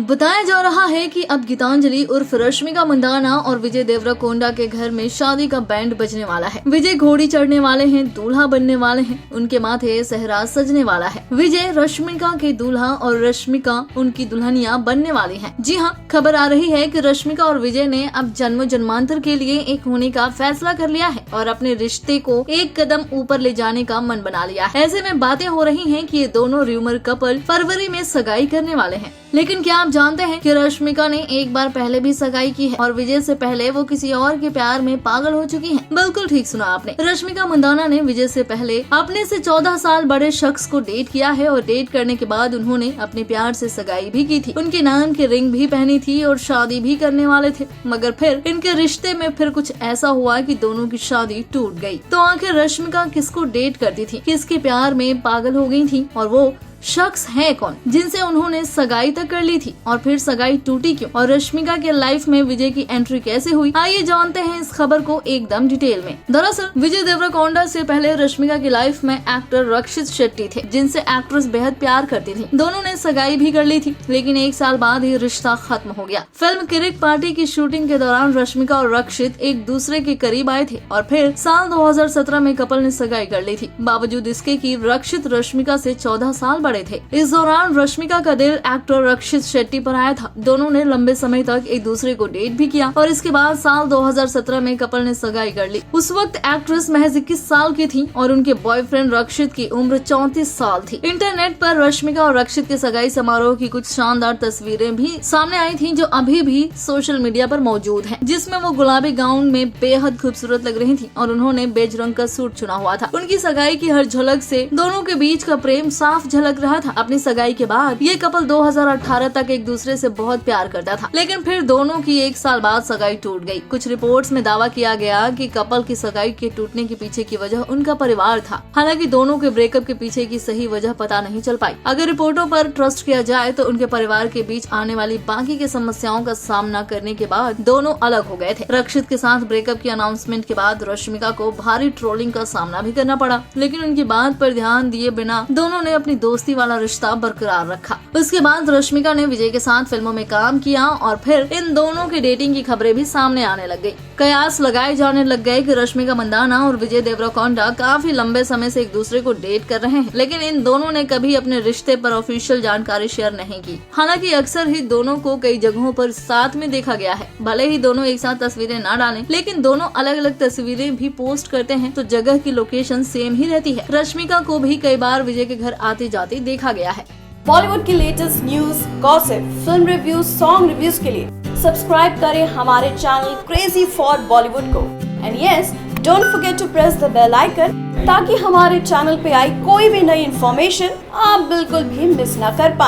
बताया जा रहा है कि अब गीतांजलि उर्फ रश्मिका मंदाना और विजय देवरकोंडा के घर में शादी का बैंड बजने वाला है। विजय घोड़ी चढ़ने वाले हैं, दूल्हा बनने वाले हैं, उनके माथे सेहरा सजने वाला है। विजय रश्मिका के दूल्हा और रश्मिका उनकी दुल्हनिया बनने वाली हैं। जी हाँ, खबर आ रही है कि रश्मिका और विजय ने अब जन्म जन्मांतर के लिए एक होने का फैसला कर लिया है और अपने रिश्ते को एक कदम ऊपर ले जाने का मन बना लिया है। ऐसे में बातें हो रही हैं कि ये दोनों र्यूमर कपल फरवरी में सगाई करने वाले हैं। लेकिन क्या आप जानते हैं कि रश्मिका ने एक बार पहले भी सगाई की है और विजय से पहले वो किसी और के प्यार में पागल हो चुकी हैं। बिल्कुल ठीक सुना आपने। रश्मिका मंदाना ने विजय से पहले अपने से 14 साल बड़े शख्स को डेट किया है और डेट करने के बाद उन्होंने अपने प्यार से सगाई भी की थी। उनके नाम की रिंग भी पहनी थी और शादी भी करने वाले थे, मगर फिर इनके रिश्ते में फिर कुछ ऐसा हुआ कि दोनों की शादी टूट गई। तो आखिर रश्मिका किसको डेट करती थी, किसके प्यार में पागल हो गई थी और वो शख्स है कौन जिनसे उन्होंने सगाई तक कर ली थी और फिर सगाई टूटी क्यों, और रश्मिका के लाइफ में विजय की एंट्री कैसे हुई, आइए जानते हैं इस खबर को एकदम डिटेल में। दरअसल विजय देवरकोंडा से पहले रश्मिका की लाइफ में एक्टर रक्षित शेट्टी थे, जिनसे एक्ट्रेस बेहद प्यार करती थी। दोनों ने सगाई भी कर ली थी, लेकिन एक साल बाद ही रिश्ता खत्म हो गया। फिल्म किरिक पार्टी की शूटिंग के दौरान रश्मिका और रक्षित एक दूसरे के करीब आए थे और फिर साल 2017 में कपल ने सगाई कर ली थी। बावजूद इसके कि रक्षित रश्मिका से 14 साल बड़े थे। इस दौरान रश्मिका का दिल एक्टर रक्षित शेट्टी पर आया था। दोनों ने लंबे समय तक एक दूसरे को डेट भी किया और इसके बाद साल 2017 में कपल ने सगाई कर ली। उस वक्त एक्ट्रेस महज 21 साल की थी और उनके बॉयफ्रेंड रक्षित की उम्र 34 साल थी। इंटरनेट पर रश्मिका और रक्षित के सगाई समारोह की कुछ शानदार तस्वीरें भी सामने आई थी, जो अभी भी सोशल मीडिया पर मौजूद हैं, जिसमें वो गुलाबी गाउन में बेहद खूबसूरत लग रही थी और उन्होंने बेज रंग का सूट चुना हुआ था। उनकी सगाई की हर झलक से दोनों के बीच का प्रेम साफ झलक रहा था। अपनी सगाई के बाद ये कपल 2018 तक एक दूसरे से बहुत प्यार करता था, लेकिन फिर दोनों की एक साल बाद सगाई टूट गई। कुछ रिपोर्ट्स में दावा किया गया कि कपल की सगाई के टूटने के पीछे की वजह उनका परिवार था। हालांकि दोनों के ब्रेकअप के पीछे की सही वजह पता नहीं चल पाई। अगर रिपोर्टों पर ट्रस्ट किया जाए तो उनके परिवार के बीच आने वाली बाकी की समस्याओं का सामना करने के बाद दोनों अलग हो गए थे। रक्षित के साथ ब्रेकअप की अनाउंसमेंट के बाद रश्मिका को भारी ट्रोलिंग का सामना भी करना पड़ा, लेकिन उनकी बात पर ध्यान दिए बिना दोनों ने अपनी दोस्ती वाला रिश्ता बरकरार रखा। उसके बाद रश्मिका ने विजय के साथ फिल्मों में काम किया और फिर इन दोनों की डेटिंग की खबरें भी सामने आने लग गई। कयास लगाए जाने लग गए कि रश्मिका मंदाना और विजय देवरकोंडा काफी लंबे समय से एक दूसरे को डेट कर रहे हैं, लेकिन इन दोनों ने कभी अपने रिश्ते पर ऑफिशियल जानकारी शेयर नहीं की। हालांकि अक्सर ही दोनों को कई जगहों पर साथ में देखा गया है। भले ही दोनों एक साथ तस्वीरें न डालें, लेकिन दोनों अलग अलग तस्वीरें भी पोस्ट करते हैं तो जगह की लोकेशन सेम ही रहती है। रश्मिका को भी कई बार विजय के घर आते जाते देखा गया है। बॉलीवुड की latest news, gossip, film reviews, song reviews के लिए सब्सक्राइब करें हमारे चैनल क्रेजी फॉर बॉलीवुड को। And yes, don't forget to press the bell icon ताकि हमारे चैनल पे आई कोई भी नई इन्फॉर्मेशन आप बिल्कुल भी मिस ना कर पाएं।